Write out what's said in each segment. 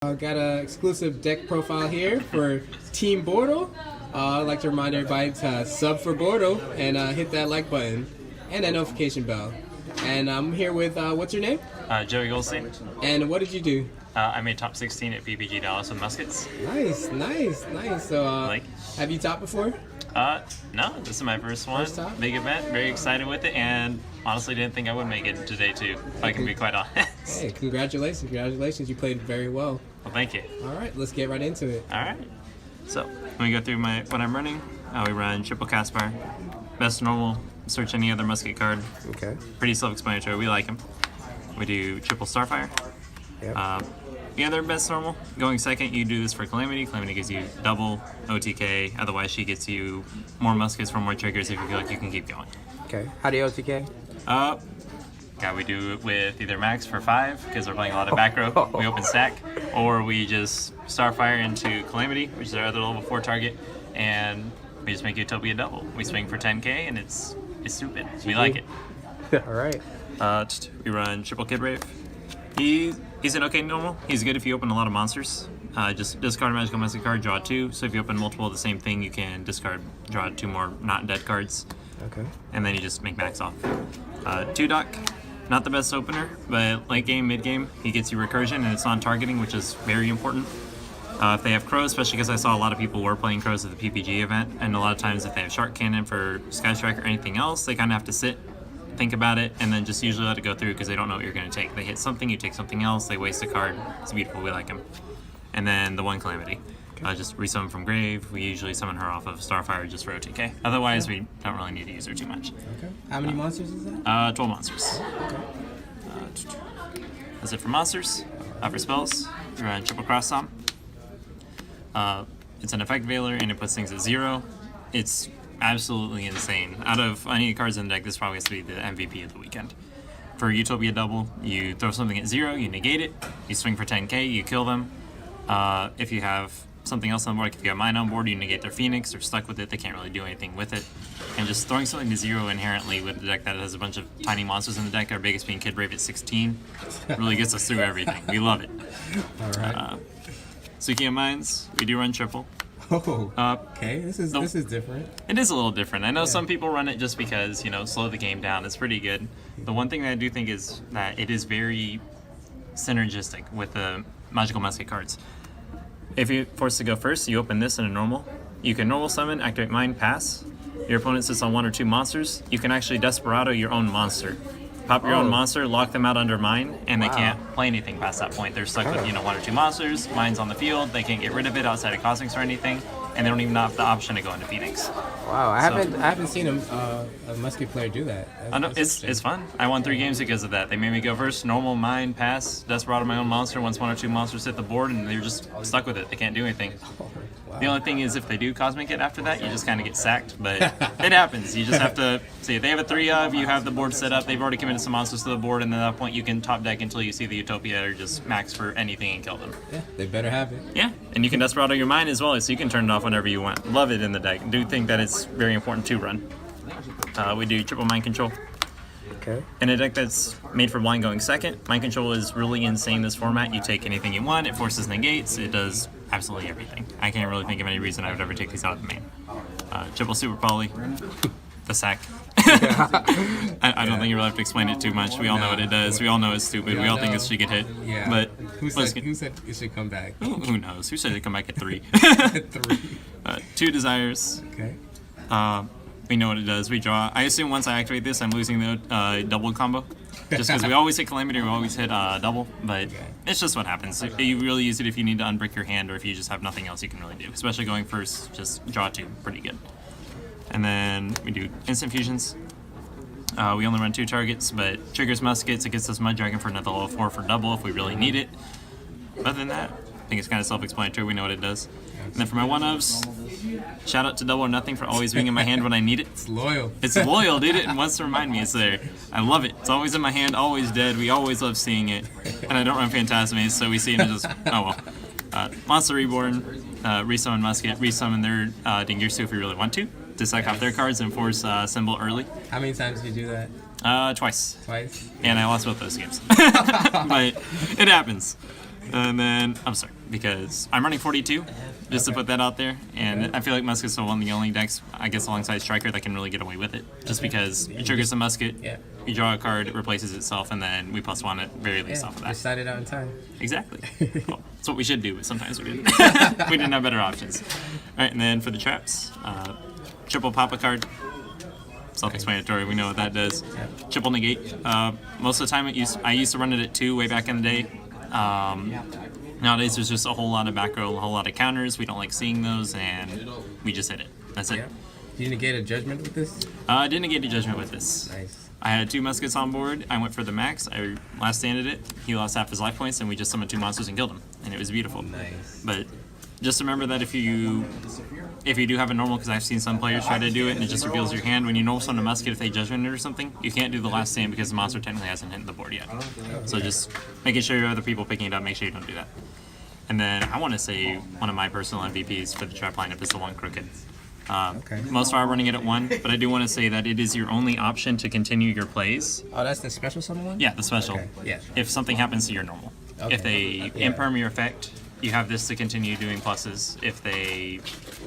Got an exclusive deck profile here for Team Bortle. I'd like to remind everybody to sub for Bortle and hit that like button and that notification bell. And I'm here with, what's your name? Joey Goldstein. And what did you do? I made top 16 at PPG Dallas with muskets. Nice. So, have you taught before? No, this is my first one. Big event, very excited with it, and honestly didn't think I would make it today too, if I can be quite honest. Hey, congratulations. You played very well. Well, thank you. All right, let's get right into it. All right. So, when we go through what I'm running, we run triple cast fire, best normal, search any other musket card. Okay. Pretty self-explanatory, we like them. We do triple starfire. Yep. The other best normal, going second, you do this for Calamity. Calamity gives you double OTK, otherwise she gets you more muskets for more triggers if you feel like you can keep going. Okay, how do you OTK? Yeah, we do it with either max for 5, because we're playing a lot of back row, we open stack, or we just starfire into Calamity, which is our other level 4 target, and we just make Utopia double. We swing for 10k, and it's stupid. We like it. Alright. We run triple Kid Brave. He's an okay normal. He's good if you open a lot of monsters. Just discard a magical musket card, draw 2. So if you open multiple of the same thing, you can draw 2 more not dead cards. Okay. And then you just make max off. 2 Doc, not the best opener, but late game, mid game, he gets you recursion and it's non-targeting, which is very important. If they have crows, especially because I saw a lot of people were playing crows at the PPG event, and a lot of times if they have Shark Cannon for Sky Strike or anything else, they kind of have to sit, think about it, and then just usually let it go through because they don't know what you're going to take. They hit something, you take something else, they waste a card. It's beautiful, we like them. And then the one Calamity. Just resummon from grave. We usually summon her off of Starfire just for OTK. Otherwise, we don't really need to use her too much. Okay. How many monsters is that? 12 monsters. Okay. That's it for monsters. For spells, we run triple cross Tom. It's an effect veiler and it puts things at 0. It's absolutely insane. Out of any cards in the deck, this probably has to be the MVP of the weekend. For Utopia double, you throw something at 0, you negate it, you swing for 10k, you kill them. If you have something else on board, like if you have mine on board, you negate their Phoenix, they're stuck with it, they can't really do anything with it. And just throwing something to 0 inherently with a deck that has a bunch of tiny monsters in the deck, our biggest being Kid Brave at 16, really gets us through everything. We love it. Alright. Sukiya Mines, we do run triple. Oh, okay. This is different. It is a little different. I know some people run it just because, slow the game down. It's pretty good. The one thing that I do think is that it is very synergistic with the magical musket cards. If you're forced to go first, you open this in a normal. You can normal summon, activate mine, pass. Your opponent sits on 1 or 2 monsters. You can actually Desperado your own monster. Pop your own monster, lock them out under mine, and they can't play anything past that point. They're stuck with 1 or 2 monsters. Mine's on the field. They can't get rid of it outside of Cosmics or anything, and they don't even have the option to go into Phoenix. Wow, I haven't seen a musket player do that. I know, it's fun. I won 3 games because of that. They made me go first, normal, mine, pass, Desperado my own monster. Once 1 or 2 monsters hit the board, and they're just stuck with it. They can't do anything. The only thing is if they do Cosmic it after that, you just kind of get sacked, but it happens. You just have to see if they have a 3 of, you have the board set up, they've already committed some monsters to the board, and then at that point you can top deck until you see the Utopia or just max for anything and kill them. Yeah, they better have it. Yeah, and you can Desperado your mind as well, so you can turn it off whenever you want. Love it in the deck. Do think that it's very important to run. We do triple mind control. Okay. In a deck that's made for blind going second, mind control is really insane this format. You take anything you want, it forces negates, it does absolutely everything. I can't really think of any reason I would ever take these out of the main. Triple super poly, the sack. I don't think you really have to explain it too much. We all know what it does. We all know it's stupid. We all think it should get hit. Yeah. But who said it should come back? Who knows? Who said it come back at 3? 3. 2 desires. Okay. We know what it does. We draw. I assume once I activate this, I'm losing the double combo. Just because we always hit Calamity, we always hit double, but it's just what happens. You really use it if you need to unbrick your hand or if you just have nothing else you can really do. Especially going first, just draw 2, pretty good. And then we do instant fusions. We only run 2 targets, but triggers muskets. It gets us Mud Dragon for another level 4 for double if we really need it. Other than that, I think it's kind of self-explanatory. We know what it does. And then for my 1-ofs, shout out to Double or Nothing for always being in my hand when I need it. It's loyal. It's loyal, dude. It wants to remind me it's there. I love it. It's always in my hand, always dead. We always love seeing it. And I don't run Phantasmates, so we see it and just, oh well. Monster Reborn, resummon Musket, resummon their Dingirsu if we really want to sack off their cards and force Symbol early. How many times did you do that? Twice. Twice? And I lost both those games. But it happens. And then, I'm sorry, because I'm running 42, just to put that out there. And I feel like Musket's one of the only decks, I guess, alongside Striker that can really get away with it. Just because it triggers the Musket, you draw a card, it replaces itself, and then we +1 at very least off of that. Decide it out in time. Exactly. Well, that's what we should do, but sometimes we didn't. We didn't have better options. All right, and then for the traps, triple pop a card. Self-explanatory, we know what that does. Triple negate. Most of the time, I used to run it at 2 way back in the day. Nowadays, there's just a whole lot of back row, a whole lot of counters. We don't like seeing those, and we just hit it. That's it. Yeah. Did you negate a judgment with this? I didn't negate a judgment with this. Nice. I had 2 muskets on board. I went for the max. I last standed it. He lost half his life points, and we just summoned 2 monsters and killed him. And it was beautiful. Nice. But just remember that if you do have a normal, because I've seen some players try to do it and it just reveals your hand, when you normal summon a musket, if they judgment it or something, you can't do the last stand because the monster technically hasn't hit the board yet. So just making sure other people picking it up, make sure you don't do that. And then I want to say one of my personal MVPs for the trap lineup is the 1 crooked. Most are running it at 1, but I do want to say that it is your only option to continue your plays. Oh, that's the special summon one? Yeah, the special. Okay. Yeah. If something happens to your normal. Okay. If they imperm your effect, you have this to continue doing pluses. If they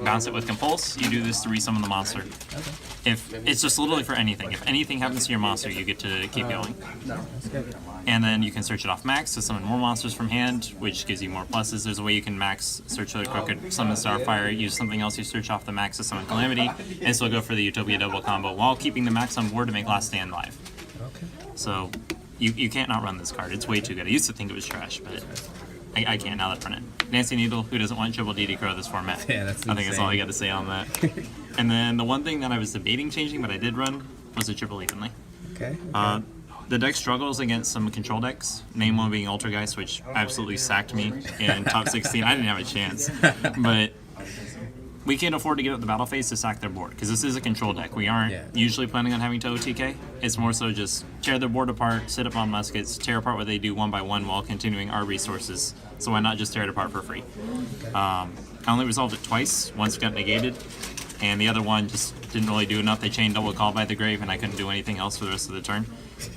bounce it with compulse, you do this to resummon the monster. Okay. If it's just literally for anything. If anything happens to your monster, you get to keep going. That's good. And then you can search it off max to summon more monsters from hand, which gives you more pluses. There's a way you can max search the crooked, summon Starfire, use something else you search off the max to summon Calamity, and still go for the Utopia double combo while keeping the max on board to make last stand live. Okay. So you can't not run this card. It's way too good. I used to think it was trash, but I can't now that I run it. Nancy Needle, who doesn't want triple DD Crow this format? Yeah, that's I think that's all I got to say on that. And then the one thing that I was debating changing, but I did run, was a triple evenly. Okay. The deck struggles against some control decks, name one being Ultrageist, which absolutely sacked me in top 16. I didn't have a chance. But we can't afford to give up the battle phase to sack their board, because this is a control deck. We aren't usually planning on having to OTK. It's more so just tear their board apart, sit up on muskets, tear apart what they do 1 by 1 while continuing our resources. So why not just tear it apart for free? I only resolved it twice. Once got negated, and the other one just didn't really do enough. They chained double call by the grave, and I couldn't do anything else for the rest of the turn.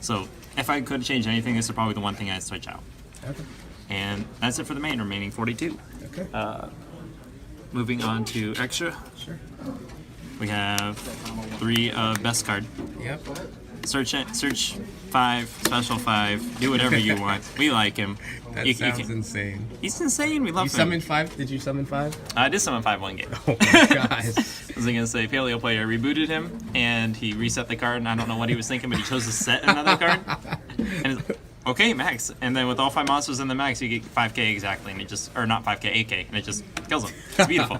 So if I could change anything, this is probably the one thing I'd switch out. Okay. And that's it for the main, remaining 42. Okay. Moving on to extra. Sure. We have 3 best card. Yep. Search 5, special 5, do whatever you want. We like him. That sounds insane. He's insane. We love him. You summoned 5? Did you summon 5? I did summon 5 one game. Oh my gosh. I was gonna say Paleo player rebooted him and he reset the card, and I don't know what he was thinking, but he chose to set another card. And it's, okay, max. And then with all 5 monsters in the max, you get 5k exactly, and it just, or not 5k, 8k, and it just kills him. It's beautiful.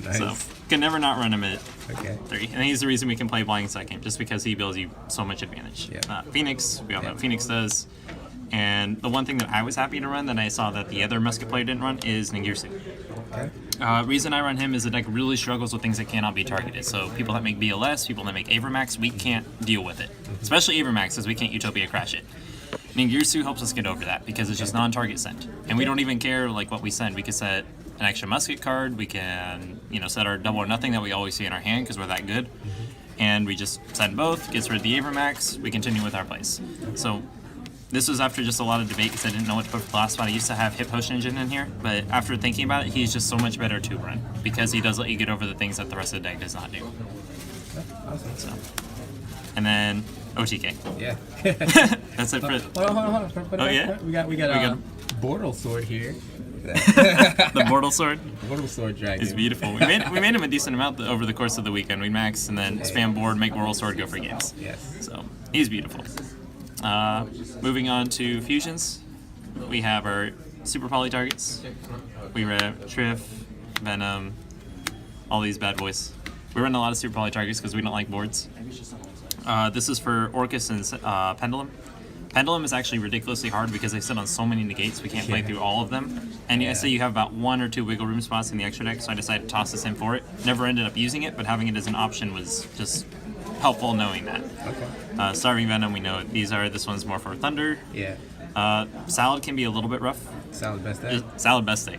Nice. So can never not run him at Okay. 3. And he's the reason we can play Blind Second, just because he builds you so much advantage. Yeah. Phoenix, we all know what Phoenix does. And the one thing that I was happy to run that I saw that the other musket player didn't run is Ningirsu. Okay. Reason I run him is the deck really struggles with things that cannot be targeted. So people that make BLS, people that make Avermax, we can't deal with it. Especially Avermax, because we can't Utopia crash it. Ningirsu helps us get over that because it's just non-target sent. And we don't even care like what we send. We can set an extra musket card, we can set our double or nothing that we always see in our hand because we're that good. And we just send both, gets rid of the Avermax, we continue with our plays. So this was after just a lot of debate because I didn't know what to put for the last spot. I used to have Hit Potion Engine in here, but after thinking about it, he's just so much better to run because he does let you get over the things that the rest of the deck does not do. Awesome. So, and then OTK. Yeah. That's it for. Hold on. Oh yeah. We got a Bortle sword here. The Bortle sword. Bortle sword dragon. It's beautiful. We made him a decent amount over the course of the weekend. We max and then spam board, make Bortle sword, go for games. Yes. So he's beautiful. Moving on to fusions, we have our super poly targets. We have Triff, Venom, all these bad boys. We run a lot of super poly targets because we don't like boards. This is for Orcus and Pendulum. Pendulum is actually ridiculously hard because they sit on so many negates we can't play through all of them. And I say you have about 1 or 2 wiggle room spots in the extra deck, so I decided to toss this in for it. Never ended up using it, but having it as an option was just helpful knowing that. Okay. Starving Venom, we know this one's more for Thunder. Yeah. Salad can be a little bit rough. Salad best day. Salad best day.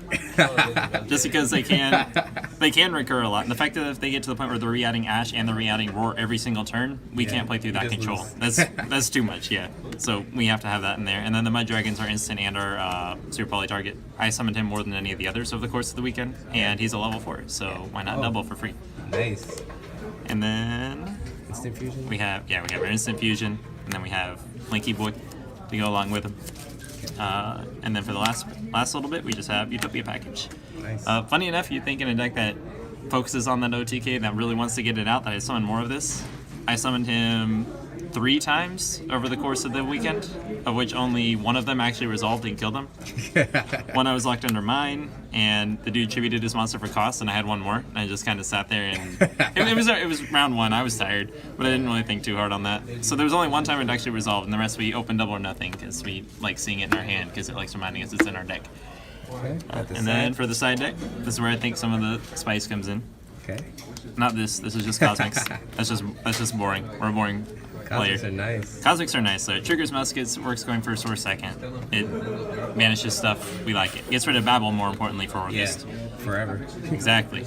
Just because they can recur a lot. And the fact that if they get to the point where they're re-adding Ash and they're re-adding Roar every single turn, we can't play through that control. That's too much, yeah. So we have to have that in there. And then the Mud Dragons are instant and are super poly target. I summoned him more than any of the others over the course of the weekend, and he's a level 4, so why not double for free? Nice. And then Instant fusion? we have our instant fusion, and then we have Linky Boy to go along with him. And then for the last little bit, we just have Utopia package. Nice. Funny enough, you'd think in a deck that focuses on that OTK that really wants to get it out, that I summoned more of this. I summoned him 3 times over the course of the weekend, of which only one of them actually resolved and killed him. One I was locked under mine, and the dude tributed his monster for cost, and I had one more. And I just kind of sat there, and it was round 1. I was tired, but I didn't really think too hard on that. So there was only one time it actually resolved, and the rest we opened double or nothing because we like seeing it in our hand because it likes reminding us it's in our deck. Okay. And then for the side deck, this is where I think some of the spice comes in. Okay. Not this. This is just Cosmics. That's just boring. We're a boring Cosmics player. are nice. Cosmics are nice. So it triggers muskets, works going first or second. It banishes stuff. We like it. Gets rid of Babel, more importantly, for Orcust. Yeah. Forever. Exactly.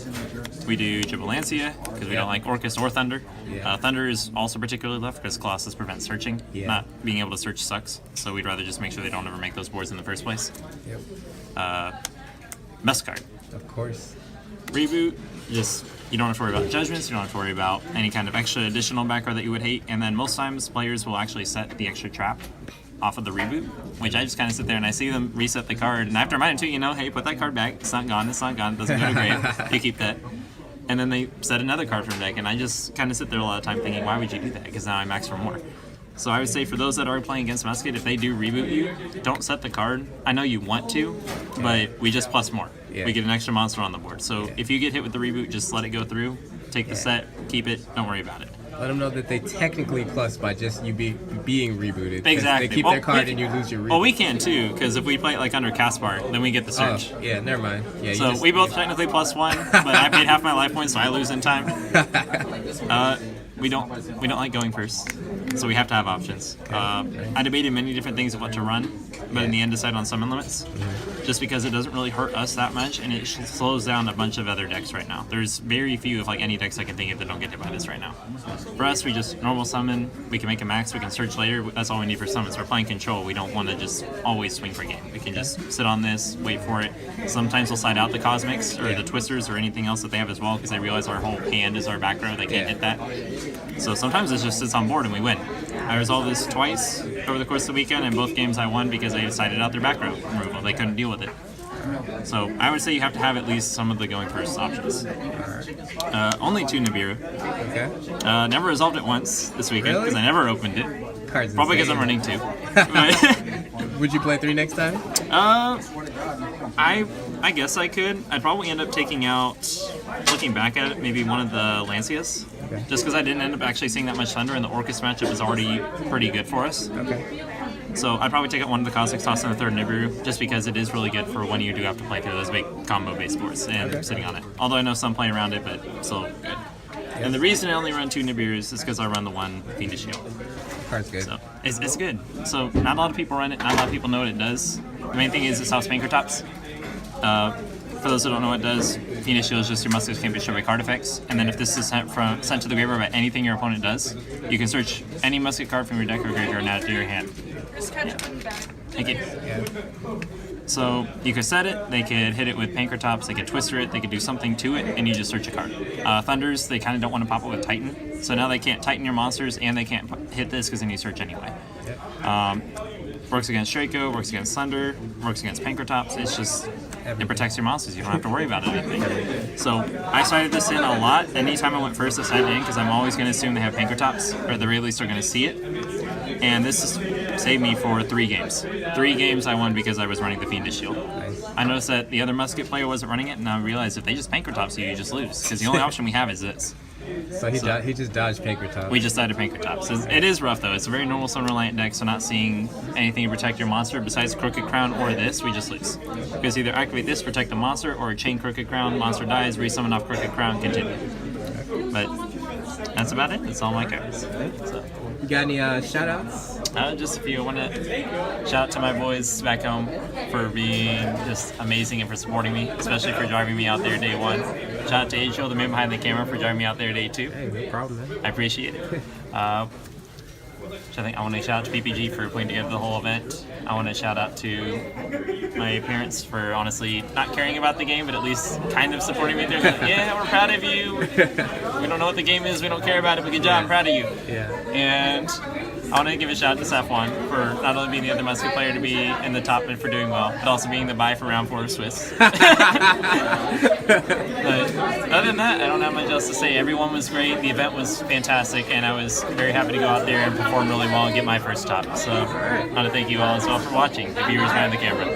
We do Jubilancia because we don't like Orcust or Thunder. Yeah. Thunder is also particularly left because Colossus prevents searching. Yeah. Not being able to search sucks. So we'd rather just make sure they don't ever make those boards in the first place. Yep. Best card. Of course. Reboot, just you don't have to worry about judgments, you don't have to worry about any kind of extra additional background that you would hate, and then most times players will actually set the extra trap off of the reboot, which I just kind of sit there and I see them reset the card, and I have to remind them too, hey, put that card back, it's not gone, it doesn't go to grave, you keep that. And then they set another card from deck, and I just kind of sit there a lot of time thinking, why would you do that? Because now I max for more. So I would say for those that are playing against Musket, if they do reboot you, don't set the card. I know you want to, but we just plus more. Yeah. We get an extra monster on the board. So if you get hit with the reboot, just let it go through. Take the set, keep it, don't worry about it. Let them know that they technically plus by just you being rebooted. Exactly. They keep their card and you lose your reboot. Well, we can too, because if we play it like under Caspar, then we get the search. Oh, yeah, never mind. Yeah, So we both technically plus 1, but I paid half my life points, so I lose in time. We don't like going first, so we have to have options. I debated many different things of what to run, but in the end decided on summon limits, just because it doesn't really hurt us that much, and it slows down a bunch of other decks right now. There's very few of like any decks I can think of that don't get hit by this right now. For us, we just normal summon, we can make a max, we can search later, that's all we need for summons. We're playing control, we don't want to just always swing for game. We can just sit on this, wait for it. Sometimes we'll side out the Cosmics, or the Twisters, or anything else that they have as well, because they realize our whole hand is our back row, they can't hit that. So sometimes it just sits on board and we win. I resolved this twice over the course of the weekend, and both games I won because they decided out their back row removal. They couldn't deal with it. So I would say you have to have at least some of the going first options. Only 2 Nibiru. Okay. Never resolved it once this weekend because I never opened it. Cards Probably because I'm insane. running 2. Would you play 3 next time? I guess I could. I'd probably end up taking out, looking back at it, maybe one of the Lancias. Okay. Just because I didn't end up actually seeing that much Thunder, and the Orcust matchup is already pretty good for us. Okay. So I'd probably take out one of the Cosmics, toss in a 3rd Nibiru, just because it is really good for when you do have to play through those big combo-based boards and sitting on it. Although I know some play around it, but still good. Yes. And the reason I only run 2 Nibirus is because I run the one Fiendish Shield. Card's good. So it's good. So not a lot of people run it, not a lot of people know what it does. The main thing is it stops Banker Tops. For those who don't know what it does, Fiendish Shield is just your muskets can't be destroyed by card effects, and then if this is sent to the graveyard by anything your opponent does, you can search any musket card from your deck or graveyard and add it to your hand. Just catch it in the back. Thank you. Yeah. So you could set it, they could hit it with Pankratops, they could twister it, they could do something to it, and you just search a card. Thunders, they kind of don't want to pop it with Titan, so now they can't Titan your monsters, and they can't hit this because then you search anyway. Works against Draco, works against Thunder, works against Pankratops. It's just, it protects your monsters. You don't have to worry about anything. So I sided this in a lot. Anytime I went first, I sided in because I'm always going to assume they have Pankratops, or at the very least are going to see it. And this saved me for 3 games. 3 games I won because I was running the Fiendish Shield. Nice. I noticed that the other musket player wasn't running it, and I realized if they just Pankratops you just lose. Because the only option we have is this. So he just dodged Pankratops. We just died to Pankratops. It is rough though. It's a very normal Sun Reliant deck, so not seeing anything to protect your monster besides Crooked Crown or this, we just lose. Because either activate this, protect the monster, or chain Crooked Crown, monster dies, resummon off Crooked Crown, continue. But that's about it. That's all my cards. So. You got any shout outs? Just a few. I want to shout out to my boys back home for being just amazing and for supporting me, especially for driving me out there day 1. Shout out to yugioh, the man behind the camera, for driving me out there day 2. Hey, no problem, man. I appreciate it. I want to shout out to PPG for putting together the whole event. I want to shout out to my parents for honestly not caring about the game, but at least kind of supporting me. They're like, yeah, we're proud of you. We don't know what the game is. We don't care about it, but good job. I'm proud of you. Yeah. And I want to give a shout out to Safwan for not only being the other Musket player to be in the top and for doing well, but also being the buy for round 4 of Swiss. But other than that, I don't have much else to say. Everyone was great. The event was fantastic, and I was very happy to go out there and perform really well and get my first top. So I want to thank you all as well for watching, the viewers behind the camera.